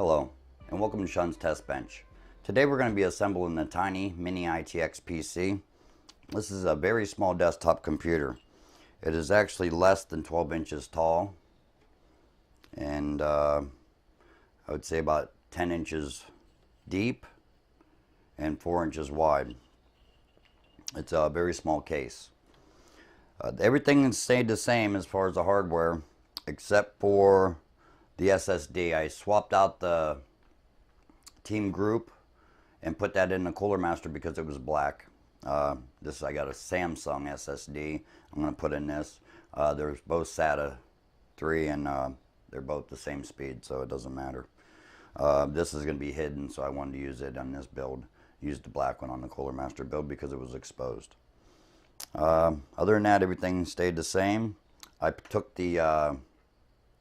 Hello, and welcome to Sean's Test Bench. Today we're going to be assembling the Tiny ITX PC. This is a very small desktop computer. It is actually less than 12 inches tall, and I would say about 10 inches deep and 4 inches wide. It's a very small case. Everything has stayed the same as far as the hardware, except for the SSD. I swapped out the Team Group and put that in the Cooler Master because it was black. I got a Samsung SSD. I'm going to put in this. There's both SATA 3 and they're both the same speed, so it doesn't matter. This is going to be hidden, so I wanted to use it on this build. Used the black one on the Cooler Master build because it was exposed. Other than that, everything stayed the same. I took the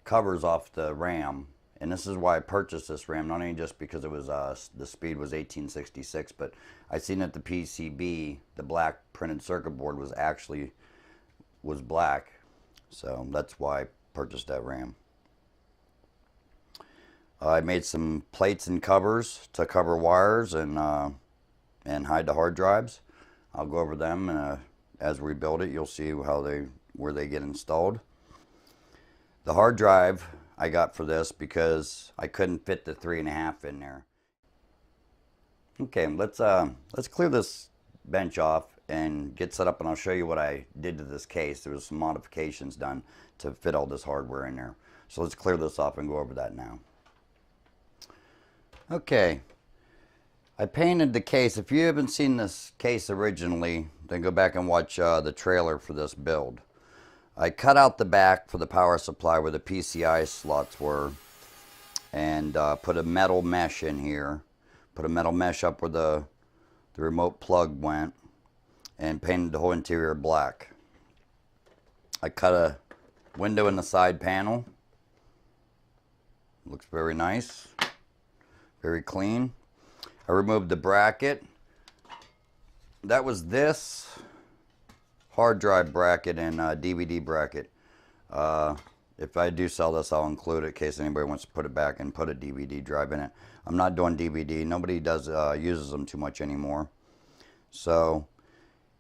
covers off the RAM, and this is why I purchased this RAM, not only just because it was the speed was 1866, but I seen that the PCB, the black printed circuit board, was black, so that's why I purchased that RAM. I made some plates and covers to cover wires and hide the hard drives. I'll go over them, and as we build it, you'll see where they get installed. The hard drive I got for this because I couldn't fit the 3.5 in there. Okay, let's clear this bench off and get set up, and I'll show you what I did to this case. There was some modifications done to fit all this hardware in there. So let's clear this off and go over that now. Okay, I painted the case. If you haven't seen this case originally, then go back and watch the trailer for this build. I cut out the back for the power supply where the PCI slots were, and put a metal mesh in here. Put a metal mesh up where the remote plug went, and painted the whole interior black. I cut a window in the side panel. Looks very nice, very clean. I removed the bracket. That was this hard drive bracket and DVD bracket. If I do sell this, I'll include it in case anybody wants to put it back and put a DVD drive in it. I'm not doing DVD. Nobody uses them too much anymore. So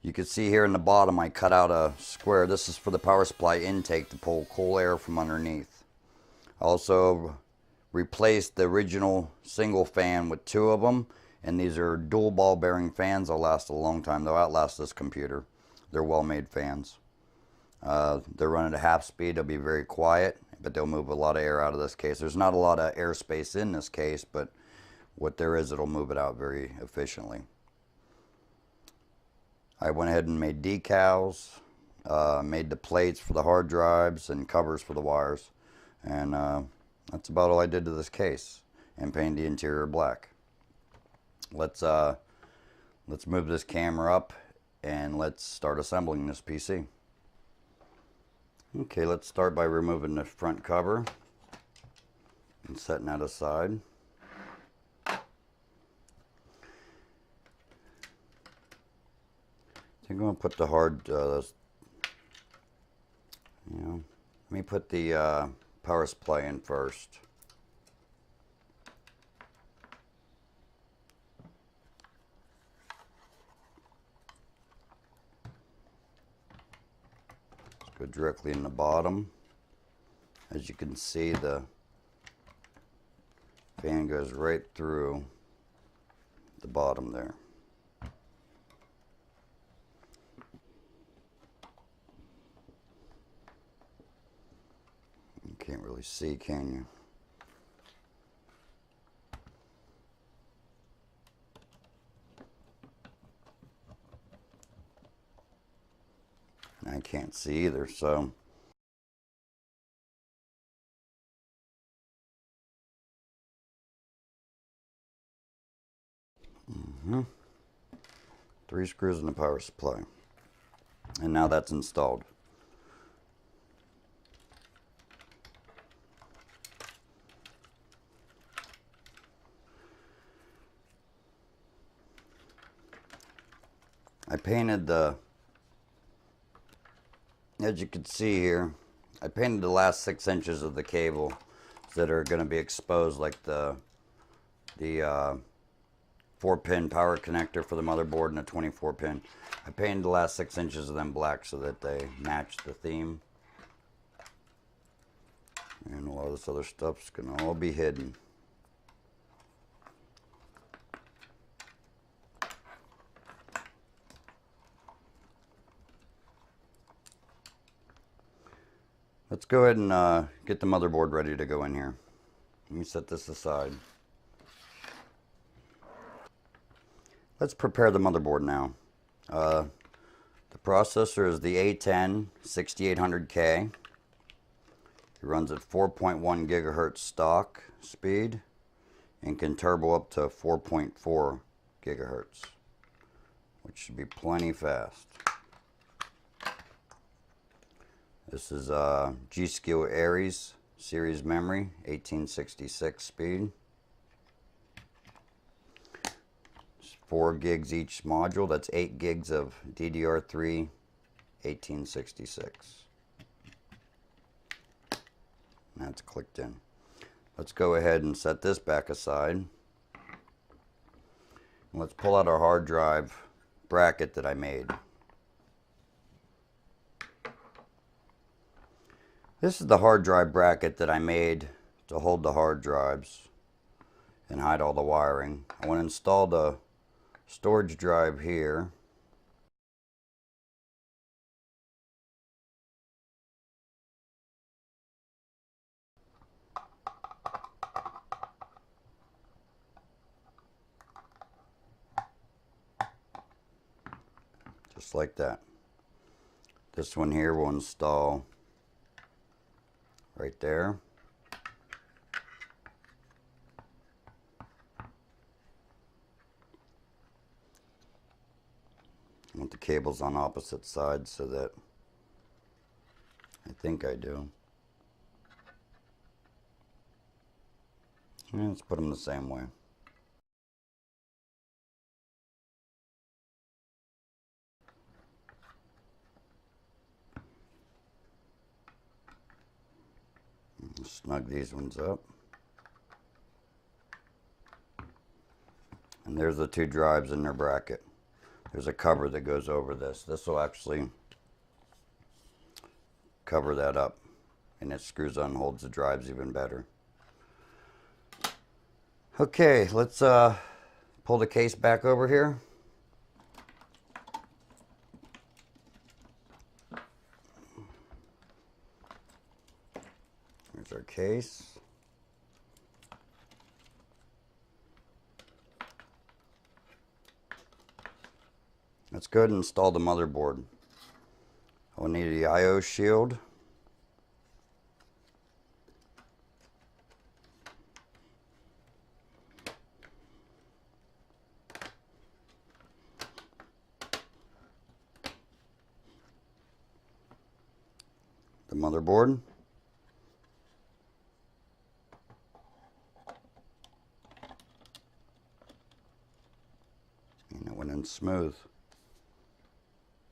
you can see here in the bottom, I cut out a square. This is for the power supply intake to pull cool air from underneath. I also replaced the original single fan with 2 of them, and these are dual ball bearing fans. They'll last a long time. They'll outlast this computer. They're well-made fans. They're running at half speed. They'll be very quiet, but they'll move a lot of air out of this case. There's not a lot of airspace in this case, but what there is, it'll move it out very efficiently. I went ahead and made decals, made the plates for the hard drives and covers for the wires, and that's about all I did to this case, and painted the interior black. Let's move this camera up and let's start assembling this PC. Okay, let's start by removing the front cover and setting that aside. I think I'm going to put the let me put the power supply in first. Go directly in the bottom. As you can see, the fan goes right through the bottom there. You can't really see, can you? I can't see either, so three screws in the power supply, and now that's installed. I painted as you can see here, I painted the last 6 inches of the cable that are going to be exposed, like the the 4-pin power connector for the motherboard and a 24-pin. I painted the last 6 inches of them black so that they match the theme. And a lot of this other stuff's going to all be hidden. Let's go ahead and get the motherboard ready to go in here. Let me set this aside. Let's prepare the motherboard now. The processor is the A10 6800K. It runs at 4.1 gigahertz stock speed and can turbo up to 4.4 gigahertz, which should be plenty fast. This is G-Skill Aries series memory, 1866 speed. It's 4 gigs each module. That's 8 gigs of DDR3 1866. That's clicked in. Let's go ahead and set this back aside. Let's pull out our hard drive bracket that I made. This is the hard drive bracket that I made to hold the hard drives and hide all the wiring. I want to install the storage drive here. Just like that. This one here will install right there. I want the cables on opposite sides so that I think I do. And let's put them the same way. Snug these ones up. And there's the 2 drives in their bracket. There's a cover that goes over this. This will actually cover that up, and it screws on and holds the drives even better. Okay, let's pull the case back over here. Here's our case. Let's go ahead and install the motherboard. I'll need the I/O shield. The motherboard. And it went in smooth.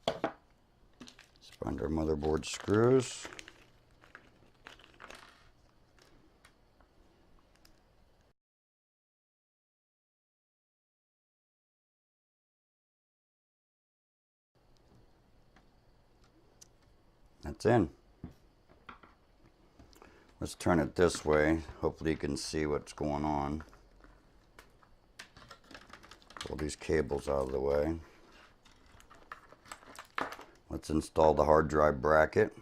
Let's find our motherboard screws. That's in. Let's turn it this way. Hopefully you can see what's going on. Pull these cables out of the way. Let's install the hard drive bracket.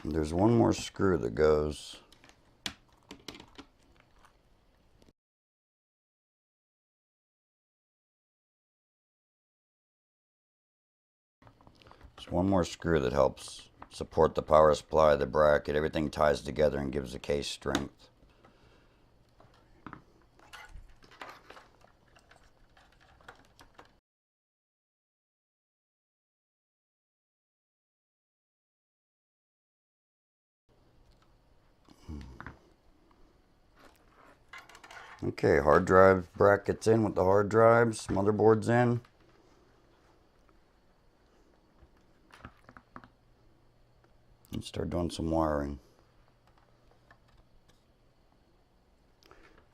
There's one more screw that goes one more screw that helps support the power supply, the bracket. Everything ties together and gives the case strength. Okay, hard drive brackets in with the hard drives, motherboards in. And start doing some wiring.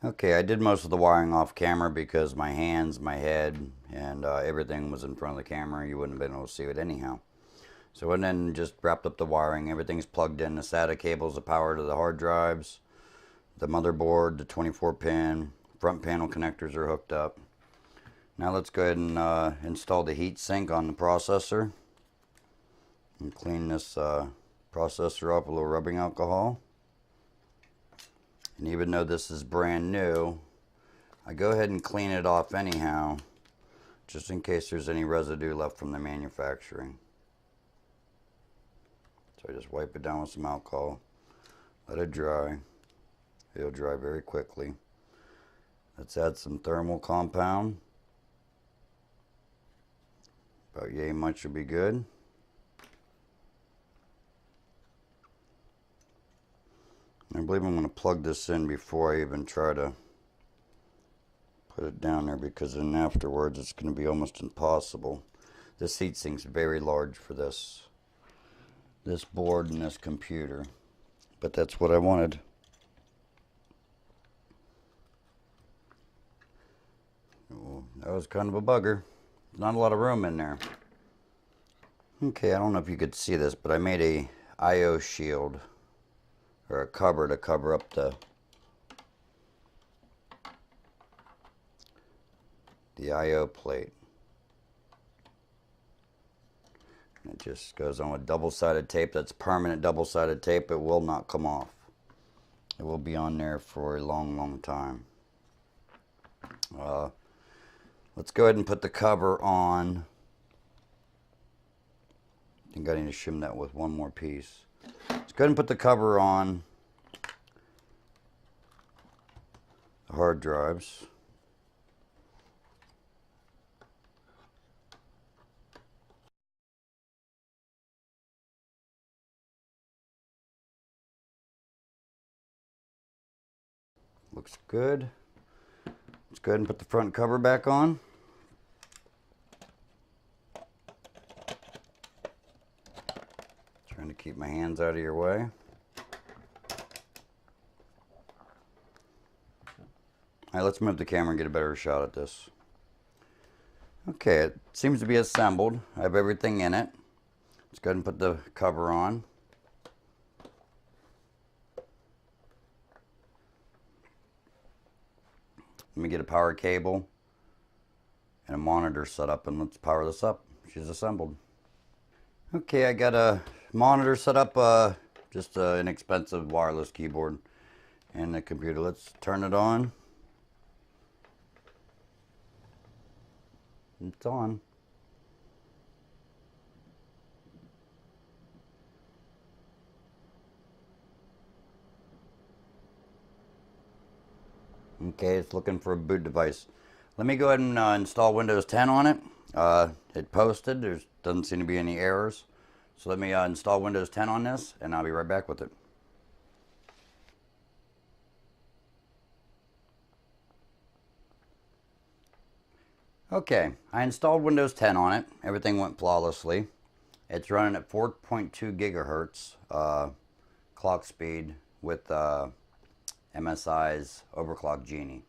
Okay, I did most of the wiring off camera because my hands, my head, and everything was in front of the camera. You wouldn't have been able to see it anyhow. So I went in and just wrapped up the wiring. Everything's plugged in. The SATA cables, the power to the hard drives, the motherboard, the 24-pin, front panel connectors are hooked up. Now let's go ahead and install the heat sink on the processor. And clean this processor up with a little rubbing alcohol. And even though this is brand new, I go ahead and clean it off anyhow, just in case there's any residue left from the manufacturing. So I just wipe it down with some alcohol, let it dry. It'll dry very quickly. Let's add some thermal compound. About yay much would be good. I believe I'm going to plug this in before I even try to put it down there, because then afterwards it's going to be almost impossible. This heatsink's very large for this board and this computer, but that's what I wanted. Oh, that was kind of a bugger. Not a lot of room in there. Okay, I don't know if you could see this, but I made a I/O shield, or a cover, to cover up the I/O plate. And it just goes on with double-sided tape. That's permanent double-sided tape. It will not come off. It will be on there for a long, long time. Let's go ahead and put the cover on. I think I need to shim that with one more piece. Let's go ahead and put the cover on the hard drives. Looks good. Let's go ahead and put the front cover back on. Trying to keep my hands out of your way. Alright, let's move the camera and get a better shot at this. Okay, it seems to be assembled. I have everything in it. Let's go ahead and put the cover on. Let me get a power cable and a monitor set up, and let's power this up. She's assembled. Okay, I got a monitor set up, just an inexpensive wireless keyboard and the computer. Let's turn it on. It's on. Okay, it's looking for a boot device. Let me go ahead and install Windows 10 on it. It posted. There doesn't seem to be any errors. So let me install Windows 10 on this, and I'll be right back with it. Okay, I installed Windows 10 on it. Everything went flawlessly. It's running at 4.2 gigahertz clock speed with MSI's Overclock Genie.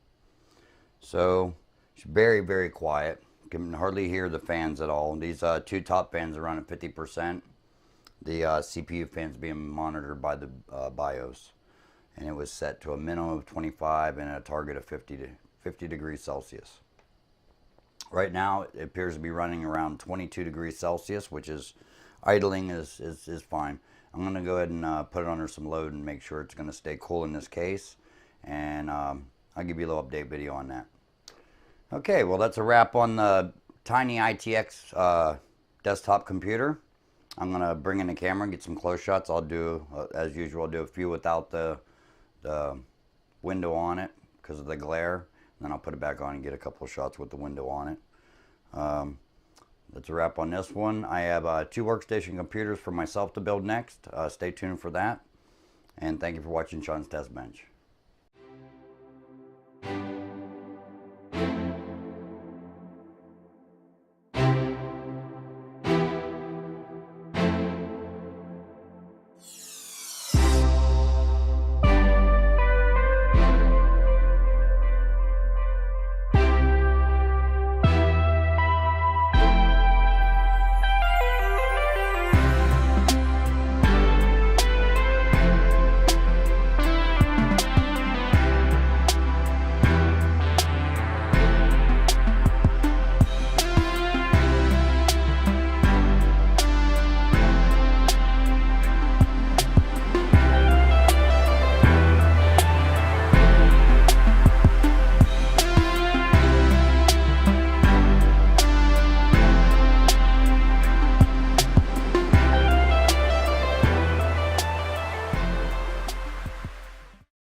So it's very, very quiet. You can hardly hear the fans at all. These two top fans are running 50%. The CPU fans being monitored by the BIOS, and it was set to a minimum of 25 and a target of 50 degrees Celsius. Right now it appears to be running around 22 degrees Celsius, which is idling is fine. I'm going to go ahead and put it under some load and make sure it's going to stay cool in this case, and I'll give you a little update video on that. Okay, well, that's a wrap on the Tiny ITX desktop computer. I'm going to bring in the camera and get some close shots. I'll do, as usual, I'll do a few without the window on it because of the glare. And then I'll put it back on and get a couple of shots with the window on it. That's a wrap on this one. I have 2 workstation computers for myself to build next. Stay tuned for that. And thank you for watching Sean's Test Bench.